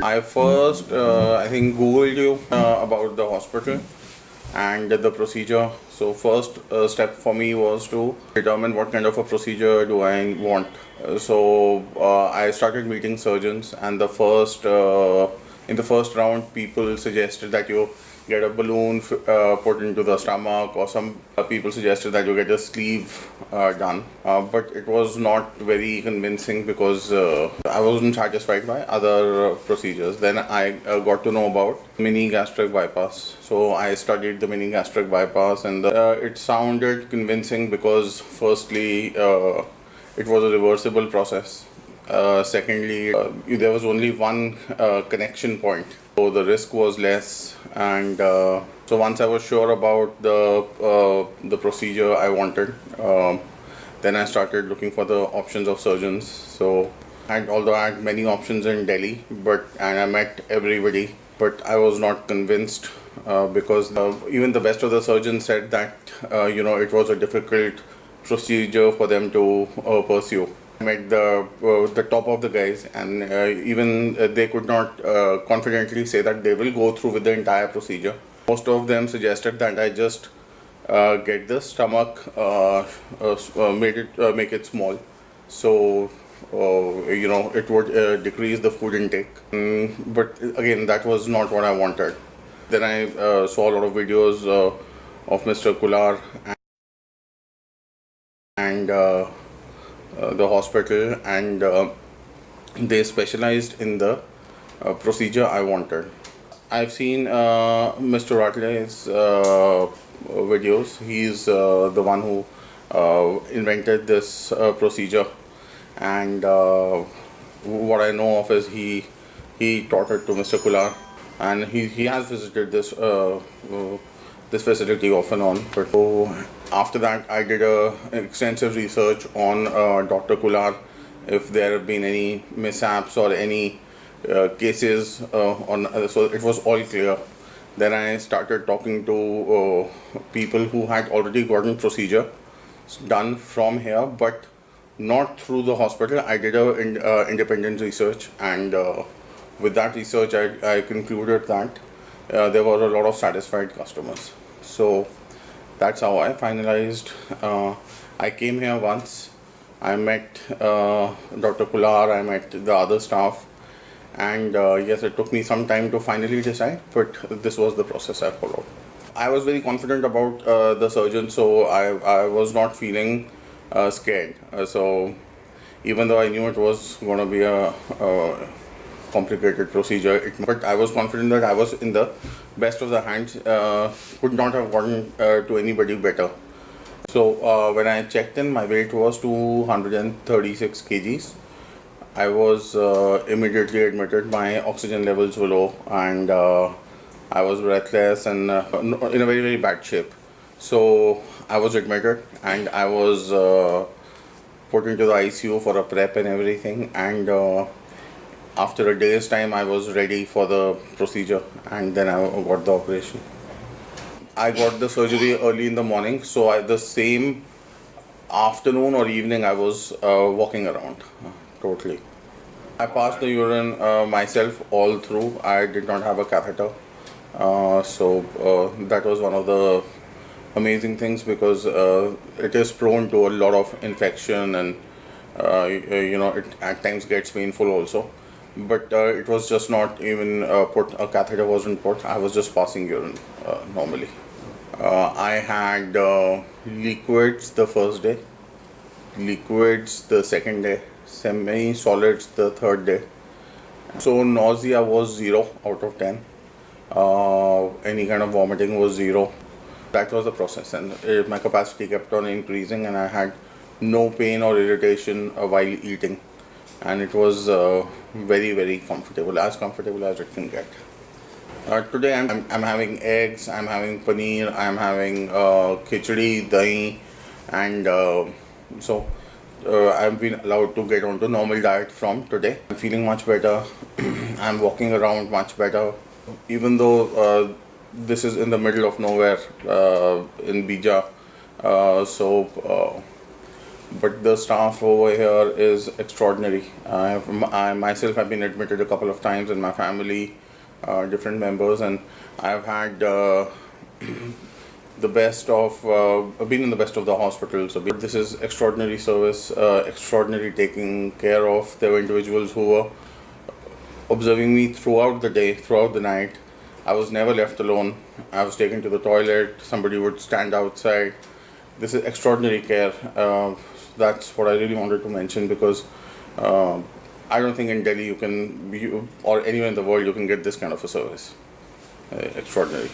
I first, I think, Googled you about the hospital and the procedure. So first step for me was to determine what kind of a procedure do I want. I started meeting surgeons, and in the first round, people suggested that you get a balloon put into the stomach, or some people suggested that you get a sleeve done. But it was not very convincing because I wasn't satisfied by other procedures. Then I got to know about Mini Gastric Bypass. So I studied the Mini Gastric Bypass, and it sounded convincing because firstly, it was a reversible process. Secondly, there was only one connection point, so the risk was less. And so once I was sure about the procedure I wanted, then I started looking for the options of surgeons. So, and although I had many options in Delhi, and I met everybody, but I was not convinced because even the best of the surgeons said that it was a difficult procedure for them to pursue. I met the top of the guys, and even they could not confidently say that they will go through with the entire procedure. Most of them suggested that I just get the stomach, make it small, so it would decrease the food intake. But again, that was not what I wanted. Then I saw a lot of videos of Mr. Kular and the hospital, and they specialized in the procedure I wanted. I've seen Mr. Rutledge's videos. He's the one who invented this procedure, and what I know of is he taught it to Mr. Kular, and he has visited this facility off and on. But after that, I did extensive research on Dr. Kular, if there have been any mishaps or any cases so it was all clear. Then I started talking to people who had already gotten procedure done from here, but not through the hospital. I did independent research, and with that research, I concluded that there were a lot of satisfied customers. So that's how I finalized. I came here once. I met Dr. Kular, I met the other staff, and yes, it took me some time to finally decide, but this was the process I followed. I was very confident about the surgeon, so I was not feeling scared. So even though I knew it was going to be a complicated procedure, but I was confident that I was in the best of the hands. Could not have gotten to anybody better. So when I checked in, my weight was 236 kgs. I was immediately admitted. My oxygen levels were low, and I was breathless and in a very, very bad shape. So I was admitted, and I was put into the ICU for a prep and everything, and after a day's time, I was ready for the procedure, and then I got the operation. I got the surgery early in the morning, so the same afternoon or evening, I was walking around totally. I passed the urine myself all through. I did not have a catheter, so that was one of the amazing things, because it is prone to a lot of infection, and it at times gets painful also. But it was just not even a catheter wasn't put. I was just passing urine normally. I had liquids the first day, liquids the second day, semi-solids the third day. So nausea was 0 out of 10. Any kind of vomiting was 0. That was the process, and my capacity kept on increasing, and I had no pain or irritation while eating. And it was very, very comfortable as it can get. Today I'm having eggs, I'm having paneer, I'm having khichdi, dahi, and I've been allowed to get onto normal diet from today. I'm feeling much better. I'm walking around much better, even though this is in the middle of nowhere in Bija. but the staff over here is extraordinary. I myself have been admitted a couple of times in my family, different members, and I've had the best of, been in the best of the hospitals. So this is extraordinary service, extraordinary taking care of. There were individuals who were observing me throughout the day, throughout the night. I was never left alone. I was taken to the toilet. Somebody would stand outside. This is extraordinary care. That's what I really wanted to mention, because I don't think in Delhi or anywhere in the world you can get this kind of a service. Extraordinary.